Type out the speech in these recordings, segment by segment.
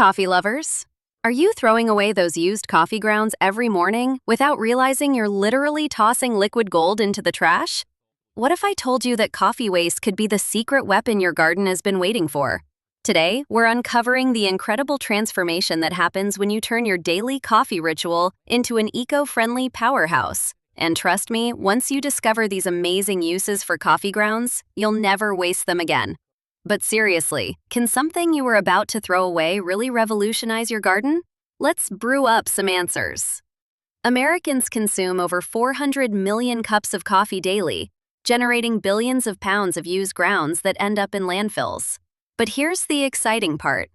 coffee lovers! Are you throwing away those used coffee grounds every morning without realizing you're literally tossing liquid gold into the trash? What if I told you that coffee waste could be the secret weapon your garden has been waiting for? Today, we're uncovering the incredible transformation that happens when you turn your daily coffee ritual into an eco-friendly powerhouse. And trust me, once you discover these amazing uses for coffee grounds, you'll never waste them again. But seriously, can something you were about to throw away really revolutionize your garden? Let's brew up some answers. Americans consume over 400 million cups of coffee daily, generating billions of pounds of used grounds that end up in landfills. But here's the exciting part.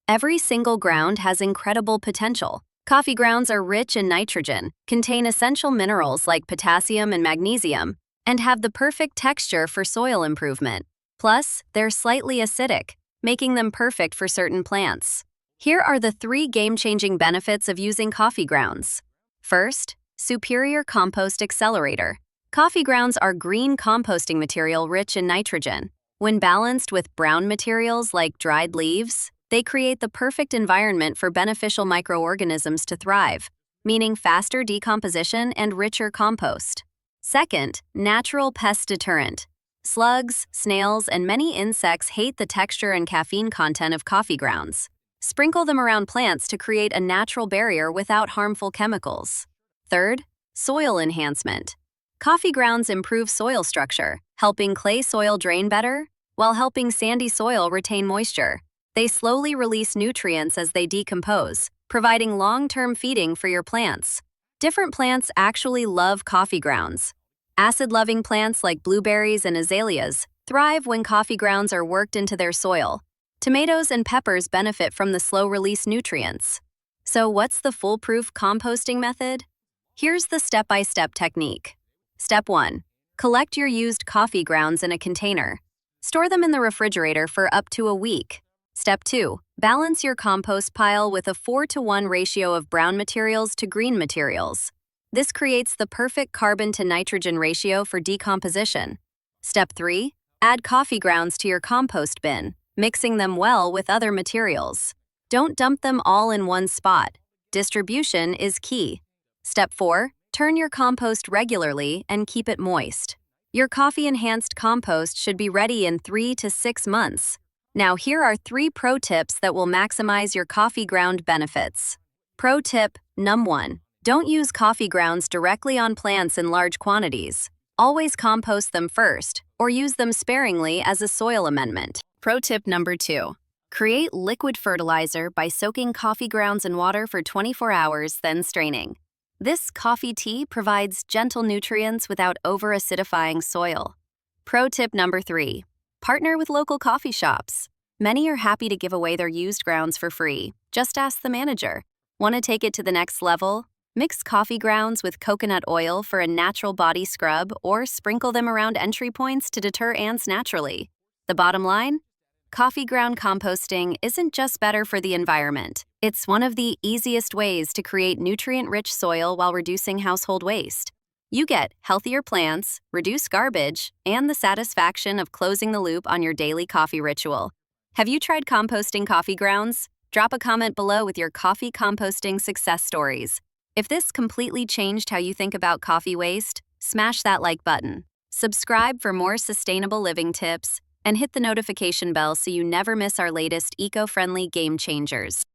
Every single ground has incredible potential. Coffee grounds are rich in nitrogen, contain essential minerals like potassium and magnesium, and have the perfect texture for soil improvement. Plus, they're slightly acidic, making them perfect for certain plants. Here are the 3 game-changing benefits of using coffee grounds. First, superior compost accelerator. Coffee grounds are green composting material rich in nitrogen. When balanced with brown materials like dried leaves, they create the perfect environment for beneficial microorganisms to thrive, meaning faster decomposition and richer compost. Second, natural pest deterrent. Slugs, snails, and many insects hate the texture and caffeine content of coffee grounds. Sprinkle them around plants to create a natural barrier without harmful chemicals. Third, soil enhancement. Coffee grounds improve soil structure, helping clay soil drain better, while helping sandy soil retain moisture. They slowly release nutrients as they decompose, providing long-term feeding for your plants. Different plants actually love coffee grounds. Acid-loving plants like blueberries and azaleas thrive when coffee grounds are worked into their soil. Tomatoes and peppers benefit from the slow-release nutrients. So what's the foolproof composting method? Here's the step-by-step technique. Step 1. Collect your used coffee grounds in a container. Store them in the refrigerator for up to a week. Step 2. Balance your compost pile with a 4-to-1 ratio of brown materials to green materials. This creates the perfect carbon to nitrogen ratio for decomposition. Step 3. Add coffee grounds to your compost bin, mixing them well with other materials. Don't dump them all in one spot. Distribution is key. Step 4. Turn your compost regularly and keep it moist. Your coffee-enhanced compost should be ready in 3 to 6 months. Now here are 3 pro tips that will maximize your coffee ground benefits. Pro tip Num 1. Don't use coffee grounds directly on plants in large quantities. Always compost them first, or use them sparingly as a soil amendment. Pro tip number 2. Create liquid fertilizer by soaking coffee grounds in water for 24 hours, then straining. This coffee tea provides gentle nutrients without over-acidifying soil. Pro tip number 3. Partner with local coffee shops. Many are happy to give away their used grounds for free. Just ask the manager. Want to take it to the next level? Mix coffee grounds with coconut oil for a natural body scrub or sprinkle them around entry points to deter ants naturally. The bottom line? Coffee ground composting isn't just better for the environment. It's one of the easiest ways to create nutrient-rich soil while reducing household waste. You get healthier plants, reduced garbage, and the satisfaction of closing the loop on your daily coffee ritual. Have you tried composting coffee grounds? Drop a comment below with your coffee composting success stories. If this completely changed how you think about coffee waste, smash that like button. Subscribe for more sustainable living tips, and hit the notification bell so you never miss our latest eco-friendly game changers.